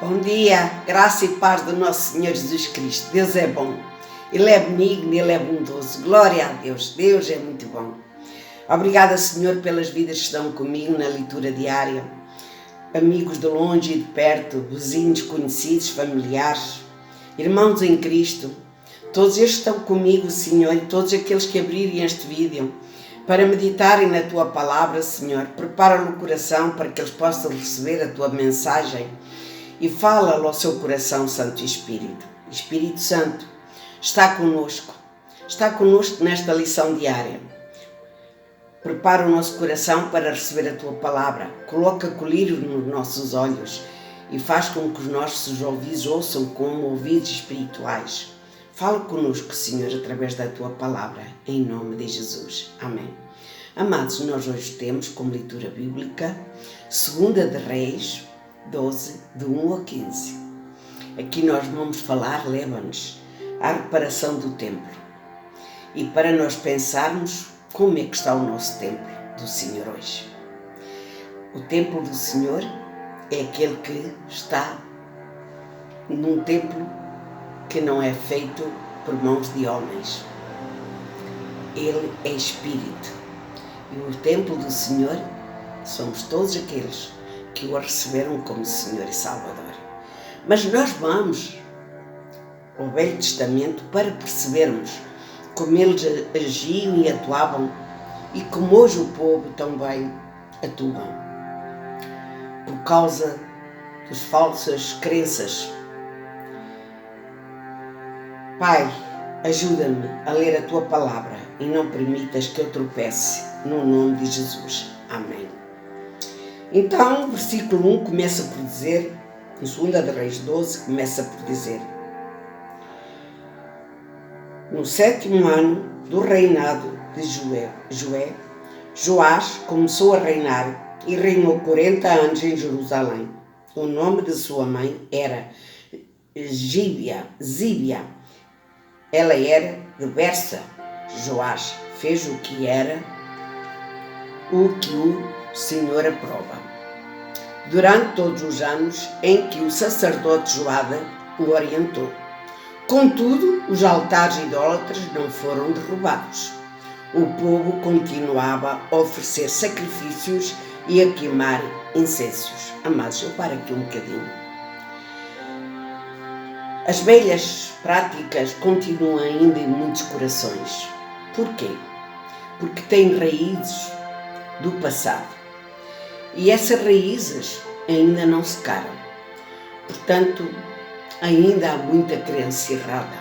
Bom dia, graça e paz do nosso Senhor Jesus Cristo. Deus é bom, Ele é benigno, Ele é bondoso. Glória a Deus, Deus é muito bom. Obrigada, Senhor, pelas vidas que estão comigo na leitura diária. Amigos de longe e de perto, vizinhos, conhecidos, familiares, irmãos em Cristo, todos estes estão comigo, Senhor, e todos aqueles que abrirem este vídeo para meditarem na Tua Palavra, Senhor. Prepara-lhe o coração para que eles possam receber a Tua mensagem e fala-lhe ao seu coração, Santo Espírito. Espírito Santo, está conosco nesta lição diária. Prepara o nosso coração para receber a Tua Palavra, coloca colírio nos nossos olhos e faz com que os nossos ouvidos ouçam como ouvidos espirituais. Fala conosco, Senhor, através da Tua Palavra, em nome de Jesus. Amém. Amados, nós hoje temos como leitura bíblica 2 de Reis 12, de 1 a 15. Aqui nós vamos falar, leva-nos à reparação do templo. E para nós pensarmos como é que está o nosso templo do Senhor hoje. O templo do Senhor é aquele que está num templo que não é feito por mãos de homens. Ele é Espírito. E o templo do Senhor somos todos aqueles que o receberam como Senhor e Salvador. Mas nós vamos ao Velho Testamento para percebermos como eles agiam e atuavam e como hoje o povo também atua. Por causa das falsas crenças. Pai, ajuda-me a ler a Tua Palavra e não permitas que eu tropece, no nome de Jesus. Amém. Então, o versículo 1 começa por dizer, em 2 de Reis 12, começa por dizer: no 7º ano do reinado de Joás começou a reinar e reinou 40 anos em Jerusalém. O nome de sua mãe era Zíbia. Ela era de Bersa. Joás fez o que o Senhor aprova. Durante todos os anos em que o sacerdote Joada o orientou. Contudo, os altares idólatras não foram derrubados. O povo continuava a oferecer sacrifícios e a queimar incensos. Amados, eu paro aqui um bocadinho. As velhas práticas continuam ainda em muitos corações. Por quê? Porque têm raízes do passado. E essas raízes ainda não secaram. Portanto, ainda há muita crença errada.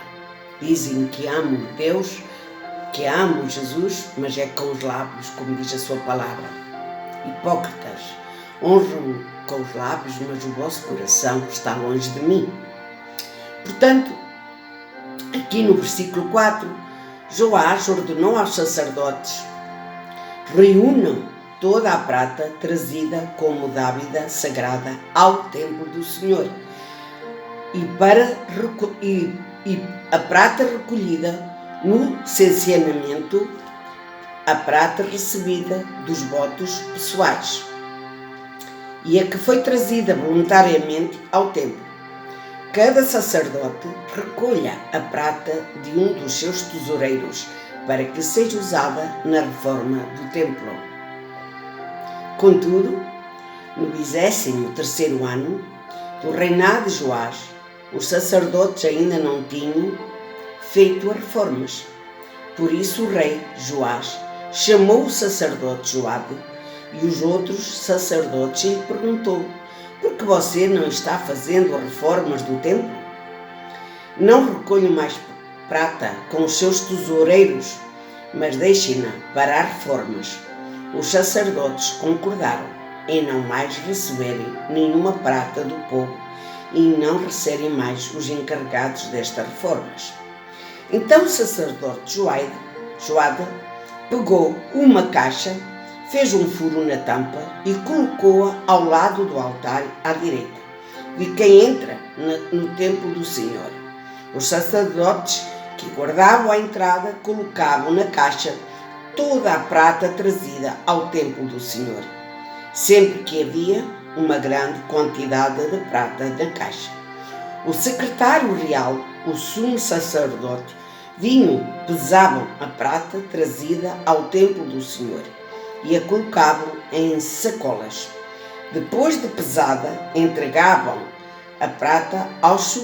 Dizem que amam Deus, que amam Jesus, mas é com os lábios, como diz a sua palavra. Hipócritas, honram com os lábios, mas o vosso coração está longe de mim. Portanto, aqui no versículo 4, Joás ordenou aos sacerdotes: reúnam toda a prata trazida como dávida sagrada ao templo do Senhor e a prata recolhida no censeamento, a prata recebida dos votos pessoais e a que foi trazida voluntariamente ao templo. Cada sacerdote recolha a prata de um dos seus tesoureiros para que seja usada na reforma do templo. Contudo, no 23º ano do reinado de Joás, os sacerdotes ainda não tinham feito as reformas. Por isso o rei Joás chamou o sacerdote Joade e os outros sacerdotes e perguntou: por que você não está fazendo as reformas do templo? Não recolho mais prata com os seus tesoureiros, mas deixem-na para as reformas. Os sacerdotes concordaram em não mais receberem nenhuma prata do povo e não recebem mais os encarregados destas reformas. Então o sacerdote Joada pegou uma caixa, fez um furo na tampa e colocou-a ao lado do altar à direita de quem entra no templo do Senhor. Os sacerdotes que guardavam a entrada colocavam na caixa toda a prata trazida ao templo do Senhor. Sempre que havia uma grande quantidade de prata na caixa. O secretário real, o sumo sacerdote, vinham, pesavam a prata trazida ao templo do Senhor e a colocavam em sacolas. Depois de pesada, entregavam a prata aos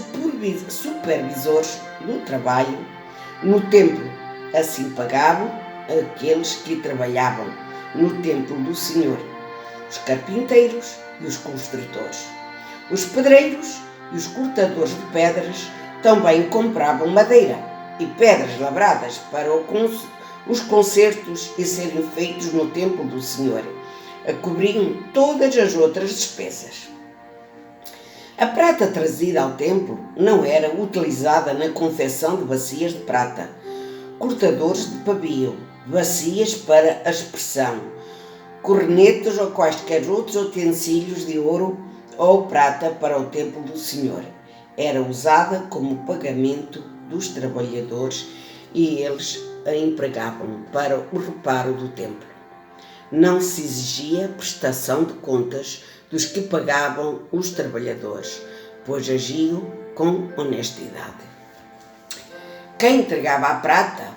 supervisores do trabalho no templo. Assim pagavam aqueles que trabalhavam no templo do Senhor, os carpinteiros e os construtores. Os pedreiros e os cortadores de pedras também compravam madeira e pedras lavradas para os concertos e serem feitos no templo do Senhor. Cobriam todas as outras despesas. A prata trazida ao templo não era utilizada na confecção de bacias de prata, cortadores de pavio, bacias para a expressão, cornetas ou quaisquer outros utensílios de ouro ou prata para o templo do Senhor. Era usada como pagamento dos trabalhadores e eles a empregavam para o reparo do templo. Não se exigia prestação de contas dos que pagavam os trabalhadores, pois agiam com honestidade. Quem entregava a prata,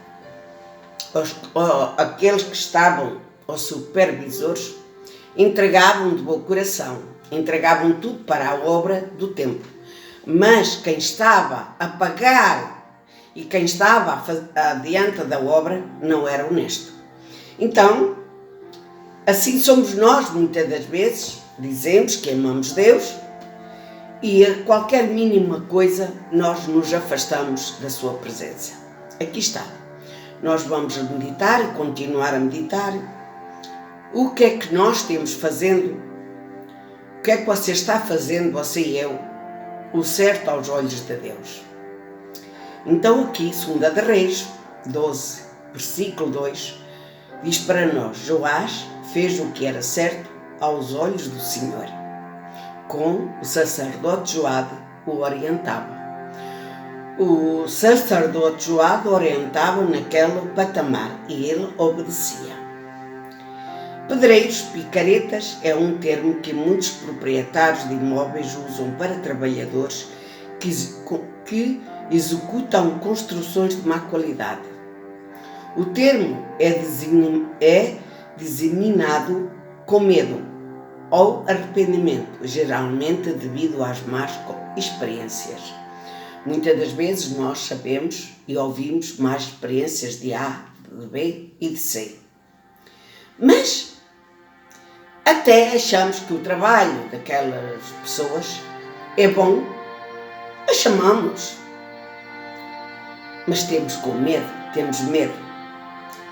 aqueles que estavam aos supervisores, entregavam de bom coração, entregavam tudo para a obra do templo. Mas quem estava a pagar e quem estava adiante da obra não era honesto. Então, assim somos nós, muitas das vezes, dizemos que amamos Deus e a qualquer mínima coisa nós nos afastamos da sua presença. Aqui está. Nós vamos meditar e continuar a meditar. O que é que nós temos fazendo? O que é que você está fazendo, você e eu, o certo aos olhos de Deus? Então aqui, 2 de Reis 12, versículo 2, diz para nós: Joás fez o que era certo aos olhos do Senhor, com o sacerdote Joade o orientava. O sacerdote Joade orientava naquele patamar e ele obedecia. Pedreiros, picaretas é um termo que muitos proprietários de imóveis usam para trabalhadores que executam construções de má qualidade. O termo é disseminado com medo ou arrependimento, geralmente devido às más experiências. Muitas das vezes nós sabemos e ouvimos más experiências de A, de B e de C. Mas até achamos que o trabalho daquelas pessoas é bom, a chamamos. Mas temos medo,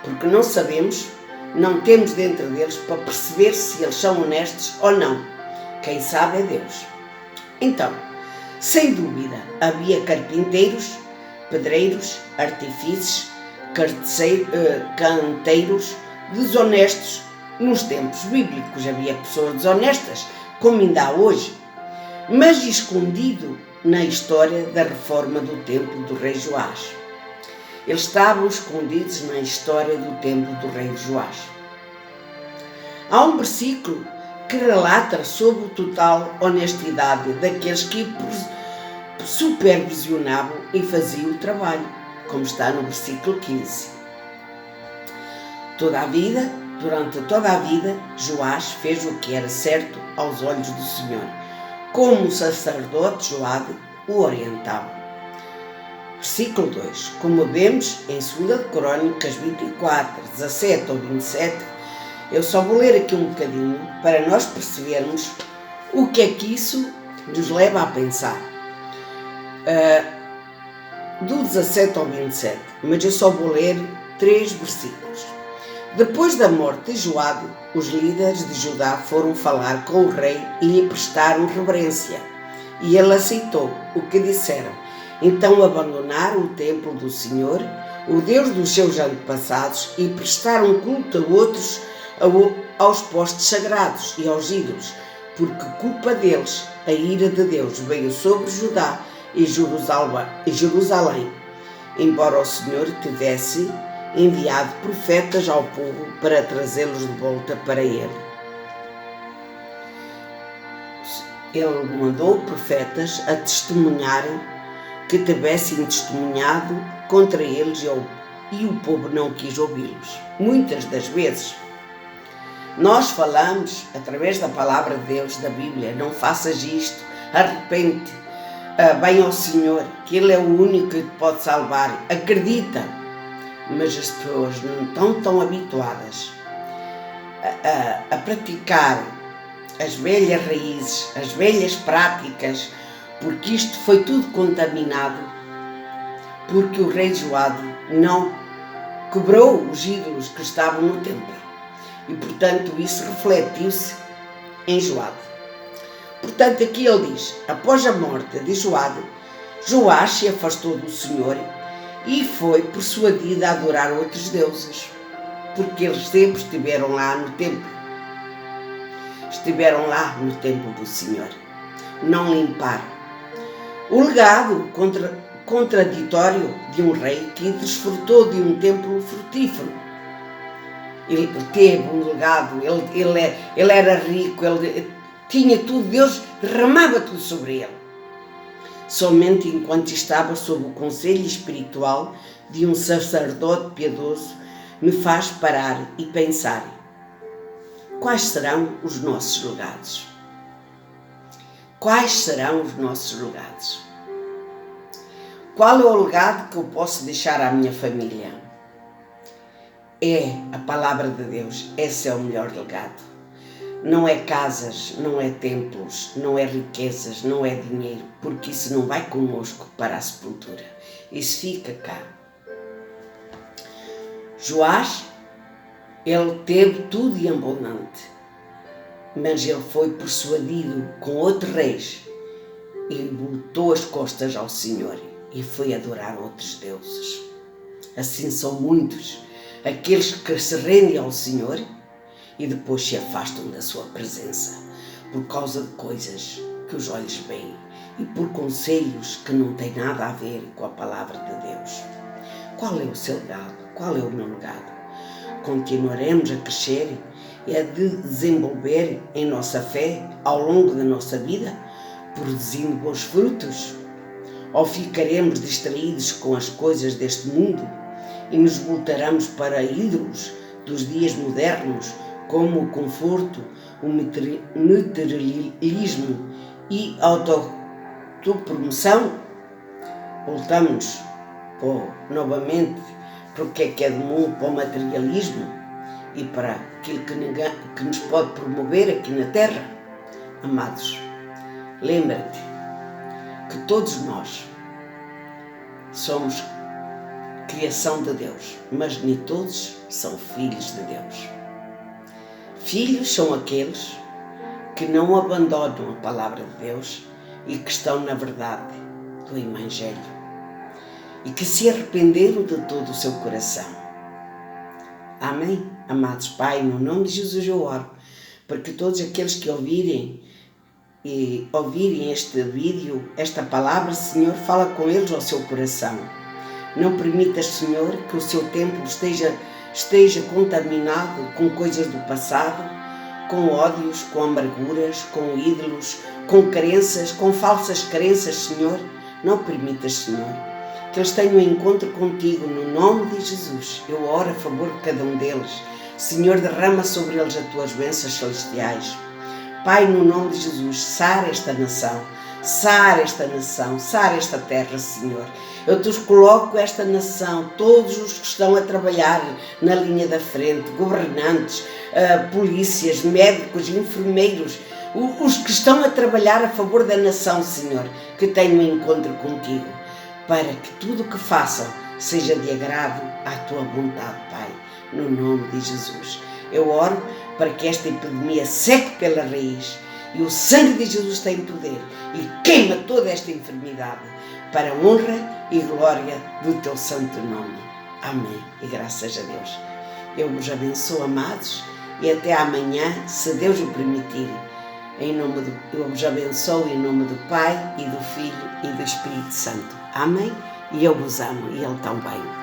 porque não sabemos, não temos dentro deles para perceber se eles são honestos ou não. Quem sabe é Deus. Então, sem dúvida, havia carpinteiros, pedreiros, artífices, canteiros desonestos. Nos tempos bíblicos havia pessoas desonestas, como ainda há hoje, mas escondido na história da reforma do templo do rei Joás. Eles estavam escondidos na história do templo do rei Joás. Há um versículo que relata sobre a total honestidade daqueles que supervisionavam e faziam o trabalho, como está no versículo 15. Durante toda a vida, Joás fez o que era certo aos olhos do Senhor, como o sacerdote Joade o orientava. Versículo 2. Como vemos em 2 Crônicas 24, 17 ou 27, eu só vou ler aqui um bocadinho para nós percebermos o que é que isso nos leva a pensar. Do 17 ao 27, mas eu só vou ler 3 versículos. Depois da morte de Joade, os líderes de Judá foram falar com o rei e lhe prestaram reverência. E ele aceitou o que disseram. Então abandonaram o templo do Senhor, o Deus dos seus antepassados, e prestaram culto aos postos sagrados e aos ídolos, porque culpa deles a ira de Deus veio sobre Judá e Jerusalém, embora o Senhor tivesse enviado profetas ao povo para trazê-los de volta para ele. Ele mandou profetas a testemunharem que tivessem testemunhado contra eles e o povo não quis ouvi-los. Muitas das vezes nós falamos através da palavra de Deus, da Bíblia: não faças isto, arrepende, vem ao Senhor, que Ele é o único que te pode salvar, acredita. Mas as pessoas não estão tão habituadas a praticar as velhas raízes, as velhas práticas, porque isto foi tudo contaminado, porque o rei Joado não quebrou os ídolos que estavam no templo, e portanto isso refletiu-se em Joado. Portanto, aqui ele diz: após a morte de Joado, Joás se afastou do Senhor e foi persuadido a adorar outros deuses, porque eles sempre estiveram lá no templo. Estiveram lá no templo do Senhor. Não limparam. O legado contraditório de um rei que desfrutou de um templo frutífero. Ele teve um legado, ele era rico, ele tinha tudo, Deus derramava tudo sobre ele. Somente enquanto estava sob o conselho espiritual de um sacerdote piedoso me faz parar e pensar: quais serão os nossos legados? Quais serão os nossos legados? Qual é o legado que eu posso deixar à minha família? É a palavra de Deus. Esse é o melhor legado. Não é casas, não é templos, não é riquezas, não é dinheiro, porque isso não vai conosco para a sepultura. Isso fica cá. Joás, ele teve tudo em abundante, mas ele foi persuadido com outros reis e voltou as costas ao Senhor e foi adorar outros deuses. Assim são muitos aqueles que se rendem ao Senhor e depois se afastam da sua presença por causa de coisas que os olhos veem e por conselhos que não têm nada a ver com a palavra de Deus. Qual é o seu legado? Qual é o meu legado? Continuaremos a crescer e a desenvolver em nossa fé ao longo da nossa vida, produzindo bons frutos? Ou ficaremos distraídos com as coisas deste mundo e nos voltaremos para ídolos dos dias modernos, como o conforto, o materialismo e a autopromoção? Voltamos novamente para o que é do mundo, para o materialismo e para aquilo que nos pode promover aqui na Terra. Amados, lembra-te que todos nós somos criação de Deus, mas nem todos são filhos de Deus. Filhos são aqueles que não abandonam a palavra de Deus e que estão na verdade do Evangelho e que se arrependeram de todo o seu coração. Amém? Amados Pai, no nome de Jesus eu oro, porque todos aqueles que ouvirem este vídeo, esta palavra, Senhor, fala com eles ao seu coração. Não permitas, Senhor, que o seu templo esteja contaminado com coisas do passado, com ódios, com amarguras, com ídolos, com crenças, com falsas crenças, Senhor. Não permitas, Senhor, que eles tenham um encontro contigo no nome de Jesus. Eu oro a favor de cada um deles. Senhor, derrama sobre eles as tuas bênçãos celestiais. Pai, no nome de Jesus, sara esta nação, sara esta terra, Senhor. Eu te coloco esta nação, todos os que estão a trabalhar na linha da frente, governantes, polícias, médicos, enfermeiros, os que estão a trabalhar a favor da nação, Senhor, que tenham um encontro contigo, para que tudo o que façam seja de agrado à tua vontade, Pai, no nome de Jesus. Eu oro para que esta epidemia seque pela raiz e o sangue de Jesus tem poder e queima toda esta enfermidade para a honra e glória do teu santo nome. Amém. E graças a Deus. Eu vos abençoo, amados, e até amanhã, se Deus o permitir. Eu vos abençoo em nome do Pai e do Filho e do Espírito Santo. Amém? E eu vos amo, e Ele também.